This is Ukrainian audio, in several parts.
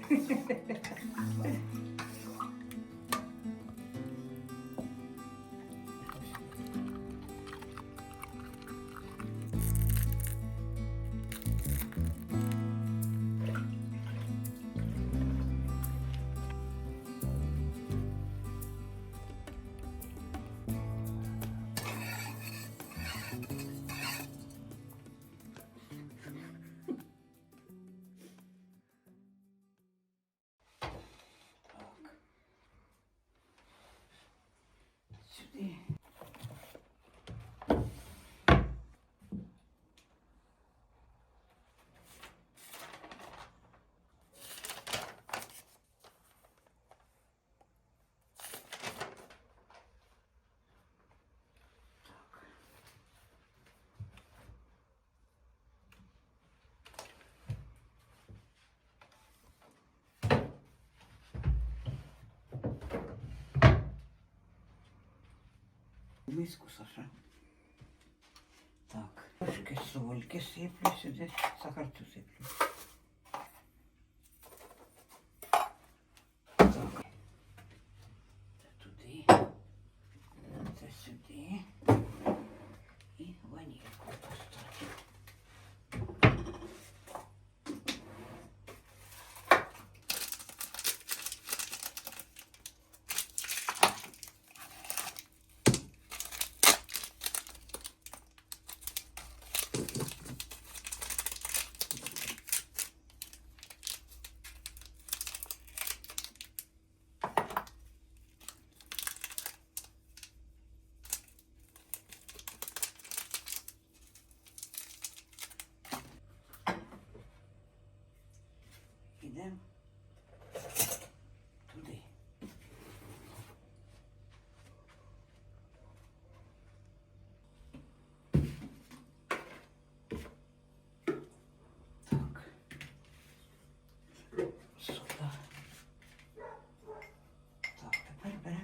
Сюди. Миску, Саша. Так, трошки сольки сиплю сюди, сахарцю сиплю. Так. Це туди, це сюди і ванільку поставлю. Ідемо туди. Так. Сюди. Так, тепер беремо.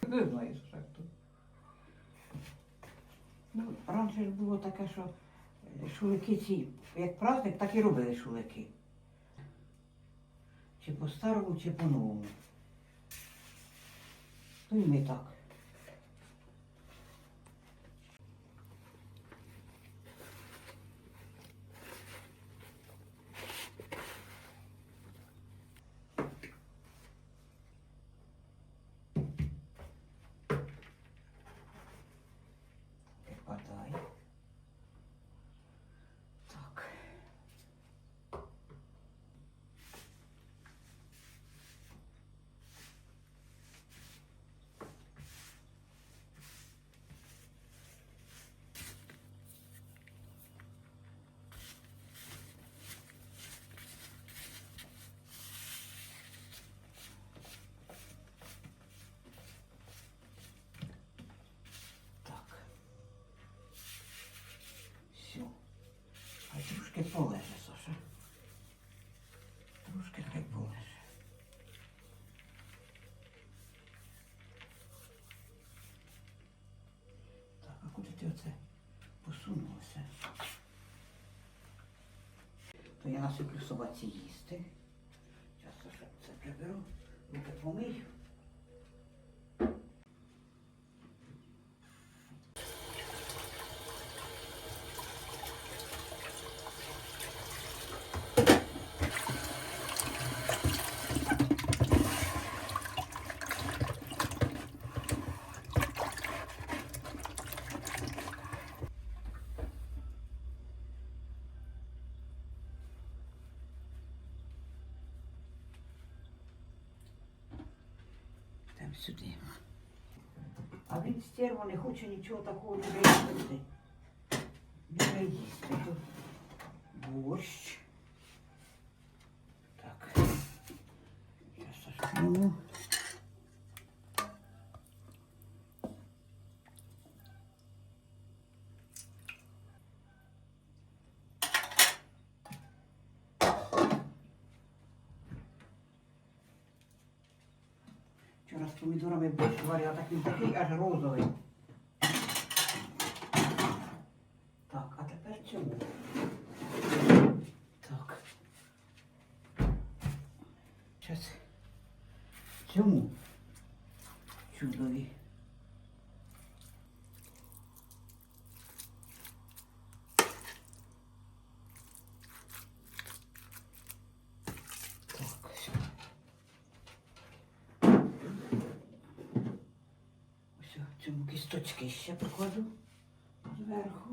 Не знаю, що тут. Ну, раніше ж було таке, що шулики ці, як праздник, так і робили шулики. Чи по-старому, чи по-новому. Ну і ми так. Подай. Так. Трошки полеже, Саша. Трошки хай полеже. Так, а куди ти оце посунулася? То я насиплю собаці їсти. Зараз, Саша, це приберу, руки помию. Сюди. А він стерво не хоче нічого такого не їсти. Не їсти. Тут борщ. Так. Зараз сожму. Вчора з помідорами борщ варила, так він такий аж розовий. Так, а тепер цьому. Так. Зараз цьому чудові. Так, все. Ось цьому кісточки ще покладу зверху.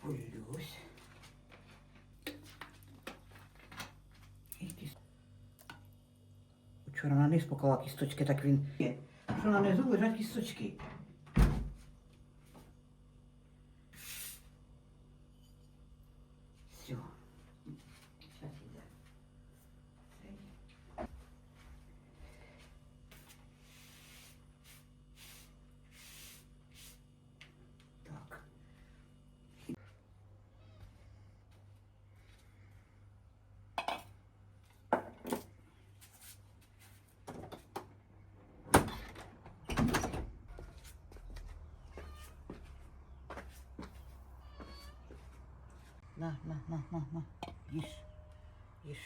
Полюсь. Вчора на низ поклала кісточки, так він є. Що на низу лежать кісточки. Все. Зараз іде. Так. На. Їж. Їж.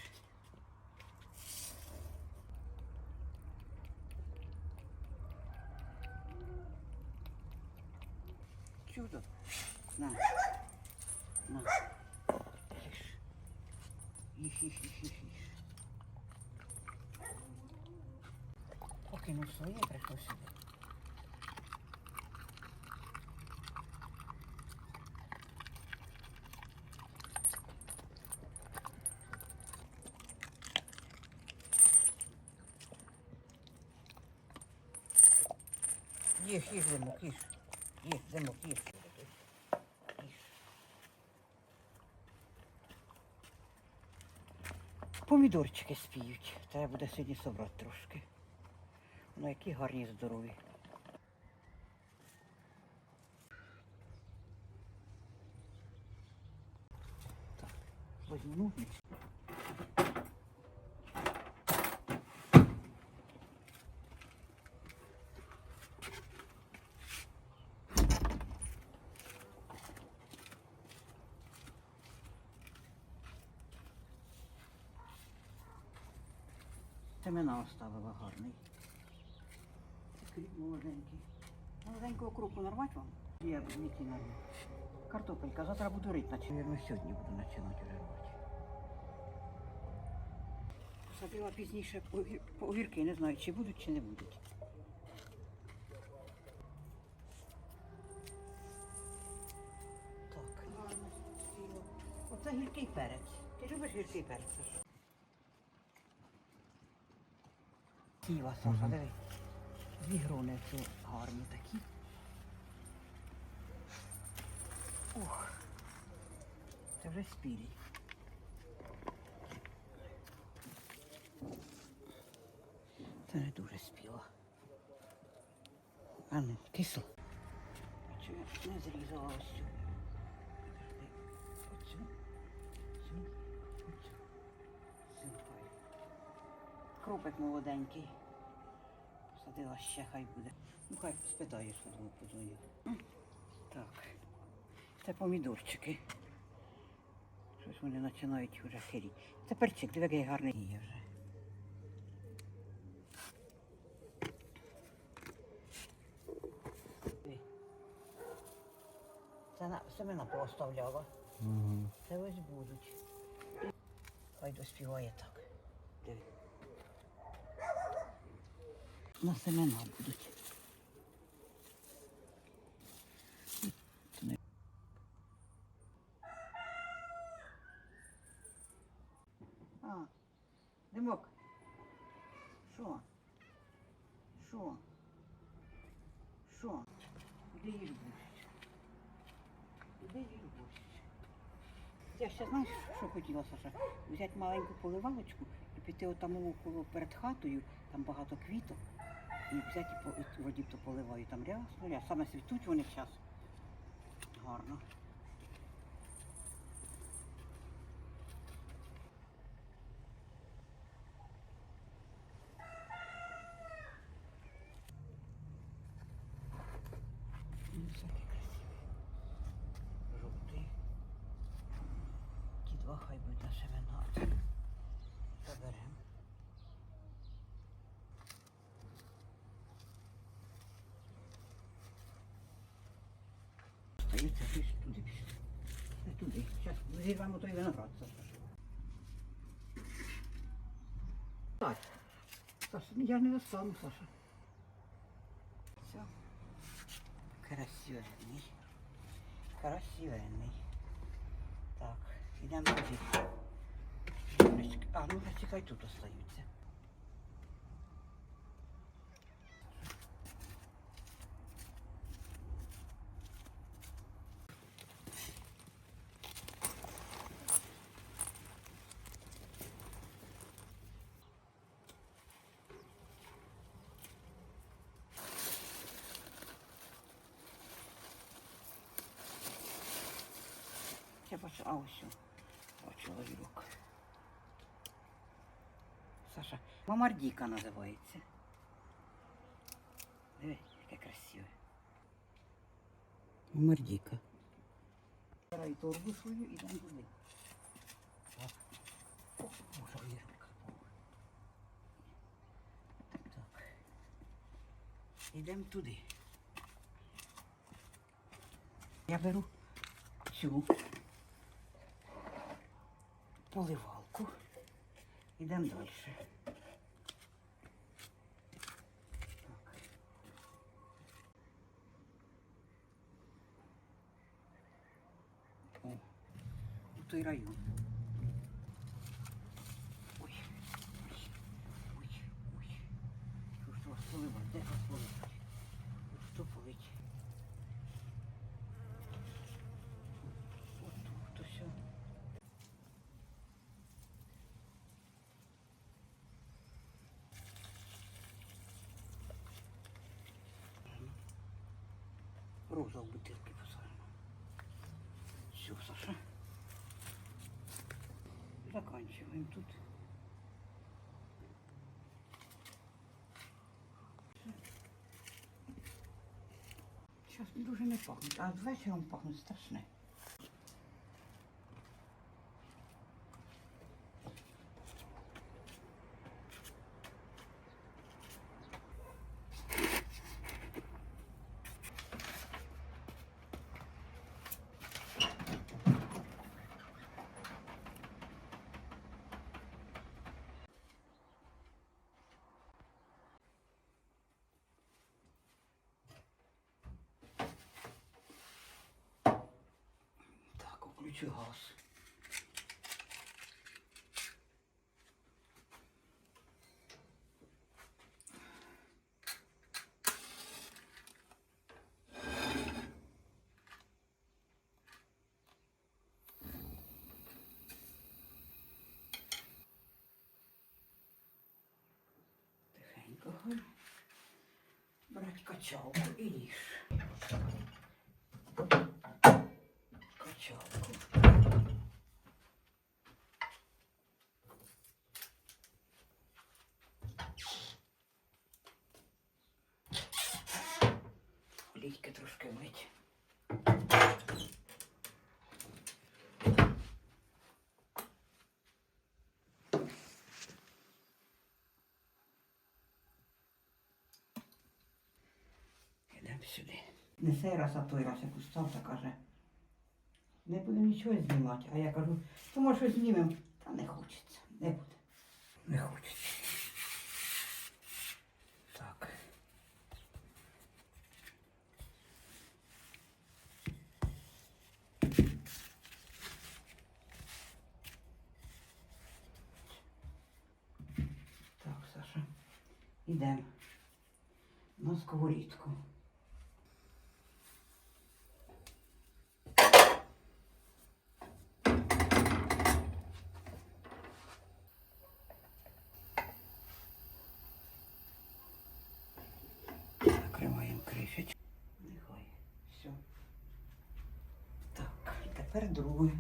Чудо. На. Їж. Покинув своє, прийшов сюди. Їж, Димок, їж. Їж, Димок, їж. Помідорчики спіють. Треба буде сьогодні собрати трошки. Ну, які гарні, здорові. Так, возьму ножниці. Семена оставила гарний. Кріп молоденький. Молоденького крупу нарвати вам? Я б не ті нарву. Картопелька, завтра буду рити, навірно, сьогодні буду починати вже рвати. Посадила пізніше огірки, не знаю, чи будуть, чи не будуть. Так, гарно спіло. Оце гіркий перець. Ти любиш гіркий перець? Сіла, Саша, диви. Дві грони цю гарні такі. Ох, це вже спілі. Це не дуже спіло. А ну, кисло. А чого я не зрізала ось цю? Оцю. Кропик молоденький. Посадила ще, хай буде. Ну хай спитаєш, подзвоню. Так. Це помідорчики. Щось вони починають вже хиріти. Це перчик, диви, який гарний є вже. Це на семена пооставляла. Це ось будуть. Хай доспіває так. Диви. На семена будуть. А, Димок, Що? Що? Що? Іди їж борщ. Іди їж борщ. Я ще знаєш, що хотіла, Саша? Взяти маленьку поливалочку і піти отам около перед хатою, там багато квіток. І взяти і вроді б то поливаю там рясно. Саме світуть вони зараз. Гарно. Всякий красивий. Жовтий. Ті два хай будуть на семена. Заберемо. Остається більше туди пішли. Не туди. Зараз зірвемо той виноград, Саша. Так. Саша, я не достану, Саша. Все. Красивенний. Красивенний. Так, йдемо туди. А, ну чекай, тут остаються. Я бачу, а ось що. Бачила вірок. Саша, мамардіка називається. Диви, яке красиве. Мамардіка. Збираю торбу свою і йдемо туди. Так. О, боже, вірка. Так. Йдемо туди. Я беру цю поливалку. Йдемо далі. О, у той район. Ой, ой, ой, ой. Що ж вас поливати? Де вас поливати? Що полить? От тут все. Роза в бутилки посадимо. Все, Саша. Заканчиваем тут. Сейчас дуже не пахнуть, а вечором пахнуть страшне. Включу газ. Тихенько брать качалку і ніж. Качалку. Олійки трошки мить. Йдемо сюди. Не цей раз, а той раз, як устав, та каже, не будемо нічого знімати. А я кажу, то може щось знімемо. Та не хочеться, не буде. Не хочеться. Так. Так, Саша. Ідемо на сковорідку. Закриваємо кришечку. Нехай. Все. Так, і тепер друге.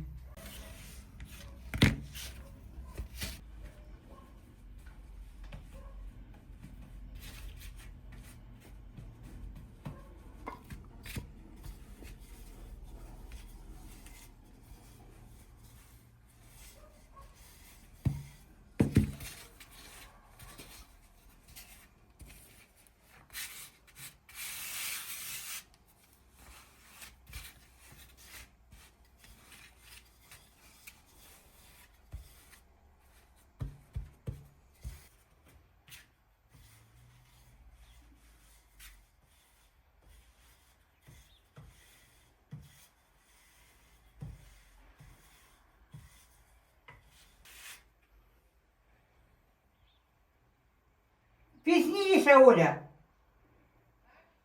Пізніше, Оля.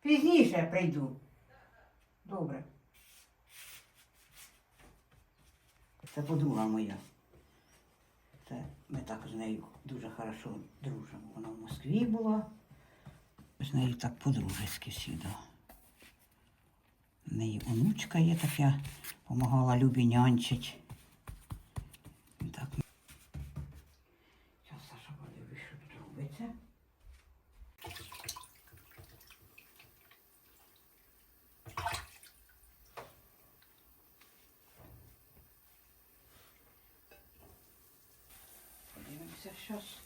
Пізніше прийду. Добре. Це подруга моя. Це ми так з нею дуже хорошо дружимо. Вона в Москві була. З нею так по-дружески сюди. В неї онучка є така, допомагала Любі нянчить. Так. Зараз Саша подивись, що тут робиться. Подивимося щось.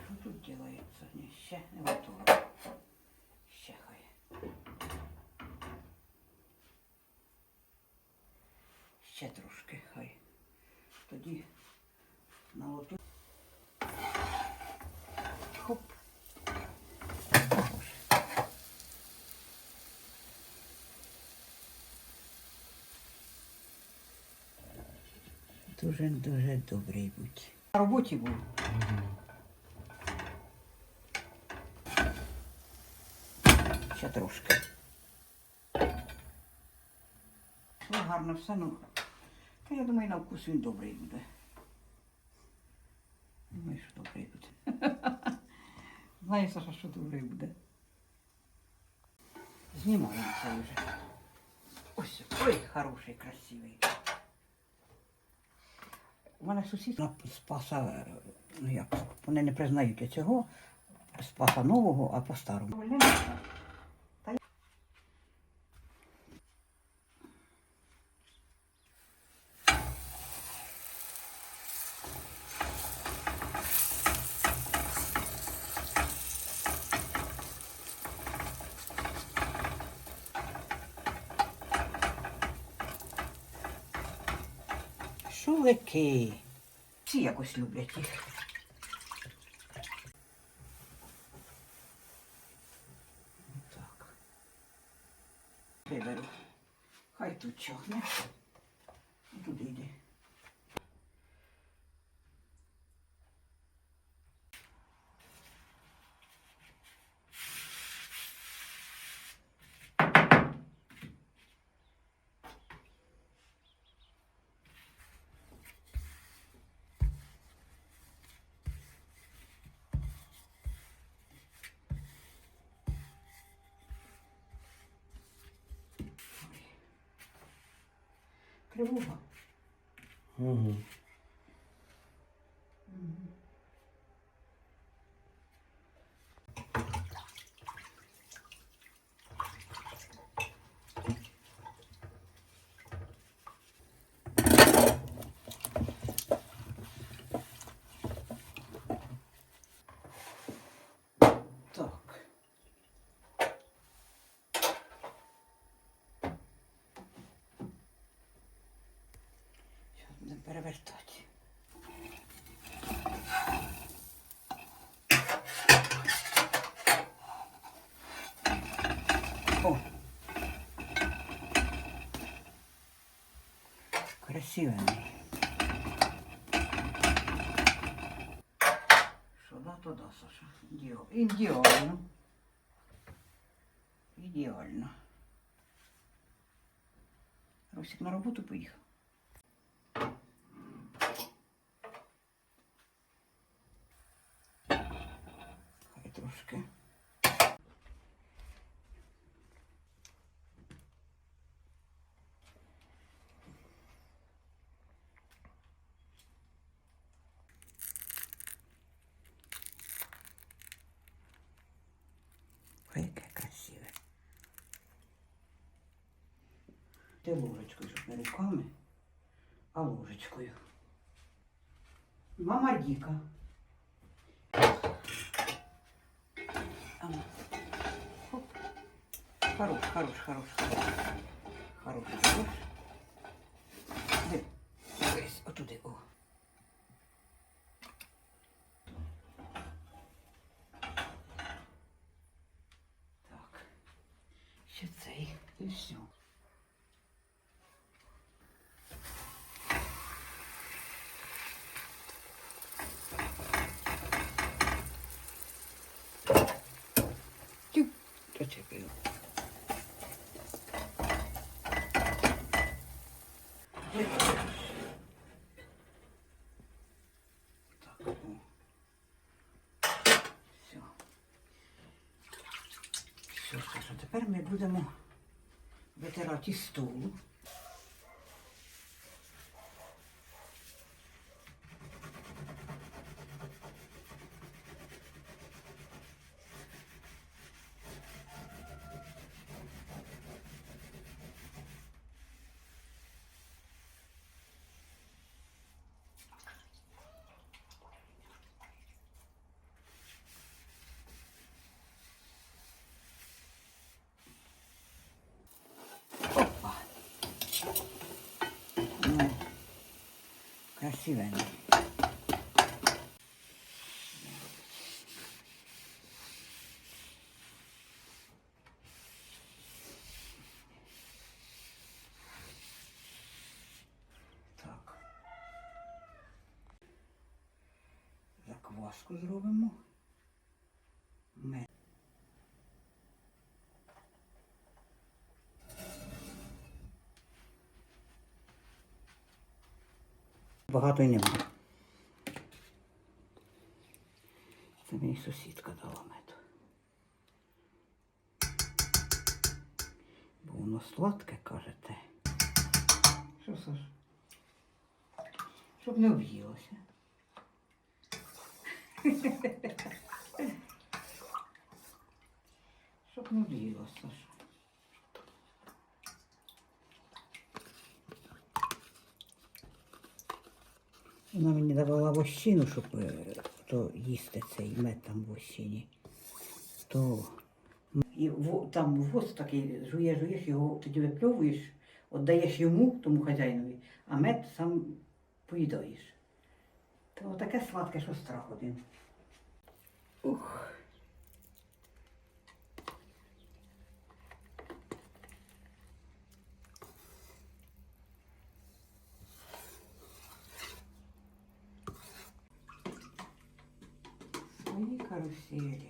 Що тут ділається? Ні, ще не готово. Ще хай. Ще трошки хай. Тоді на оту. Хоп. Дуже добрий будь. На роботі був. Ще трошки. Все гарно, все, ну. Та я думаю, на вкус він добрий буде. Думаю, що добрий буде. Знаю, Саша, що добрий буде. Знімаємо це вже. Ось, ой, хороший, красивий. У мене сусід Спаса, ну як, вони не признають цього, Спаса нового, а по-старому. Шулики. Всі якось люблять їх. Так. Виберу. Хай тут чохне. Туди йде. Тривога. Угу. Так. Зараз будемо перевертати. О. красивенний. Що да, то да, Саша. Ідеально. Ідеально. Росик на роботу поїхав. Хай трошки. Ой, яке красиве. Ти ложечкою, щоб не руками, а ложечкою. Мама Діка. Хоп. Хорош, хорош, хорош, хорош. Хорош, хорош. Дивись, отуди, о. Так. Ще цей. І все. Тю, зачепив. Так, о. Все. Все, Саша, тепер ми будемо витирати столу. Опа. Ну, красивенький. Так. Закваску зробимо. Багато й нема. Це мені сусідка дала меду. Бо воно сладке, кажете. Що, Саш? Щоб не об'їлося. Щоб не об'їлося, Саша. Вона мені давала вощину, щоб то їсти цей мед там в вощині. То і там воз такий, жуєш його, тоді випльовуєш, віддаєш йому, тому хазяїнові, а мед сам поїдаєш. То таке сладке, що страх один. Ух. Свої каруселі.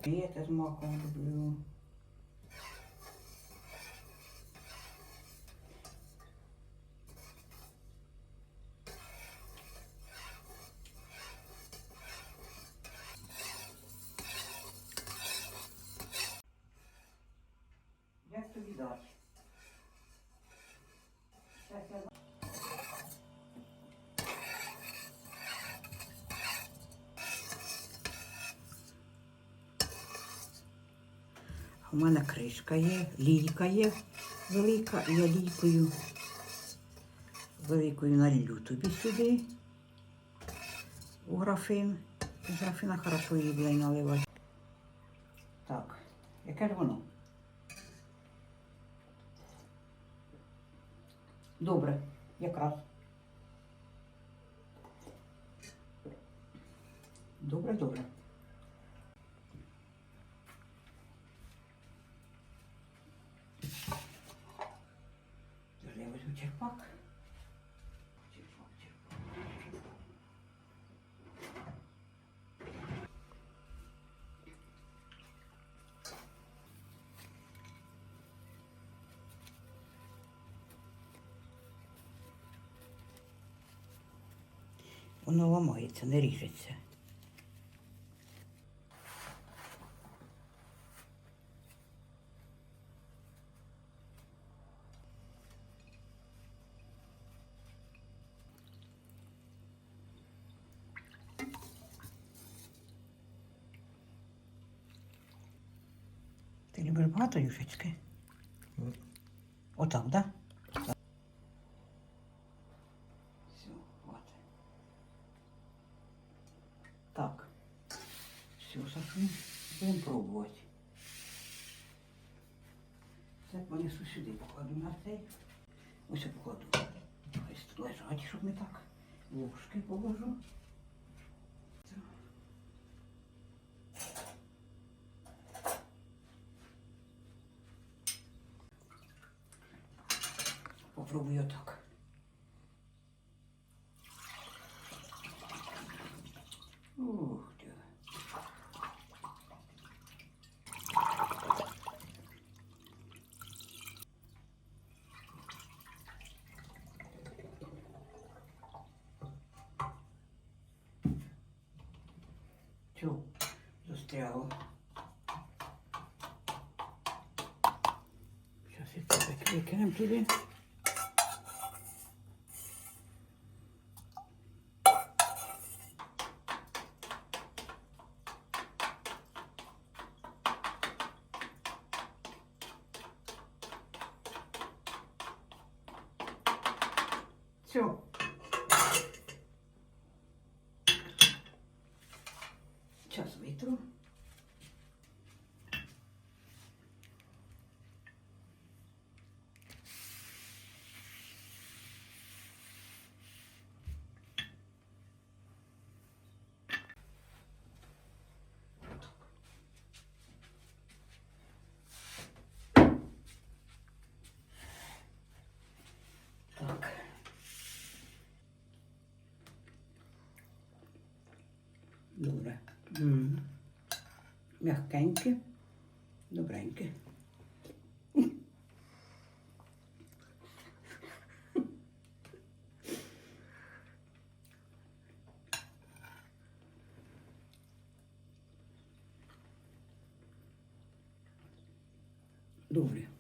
Я це з маком люблю. Як тобі дати? У мене кришка є, лійка є велика, і я лійкою великою налью тобі сюди у графин. З графина хорошо її буде наливати. Так, яке ж воно? Добре, якраз. Добре, добре. Тож я візьму черпак. Черпак. Воно ламається, не ріжеться. Ти любиш багато юшечки? Отак, да? Все, от. Так. Все, Сашу, будемо пробувати. Це понесу сюди, покладу на цей. Ось я покладу. Хай лежать, щоб не так. Ложки положу. Попробую отак. Ух ти. Чу, застряло. Зараз і так викинемо туди. Все. Сейчас витру. Так. Добре. Мягкеньке, добреньке. Добре.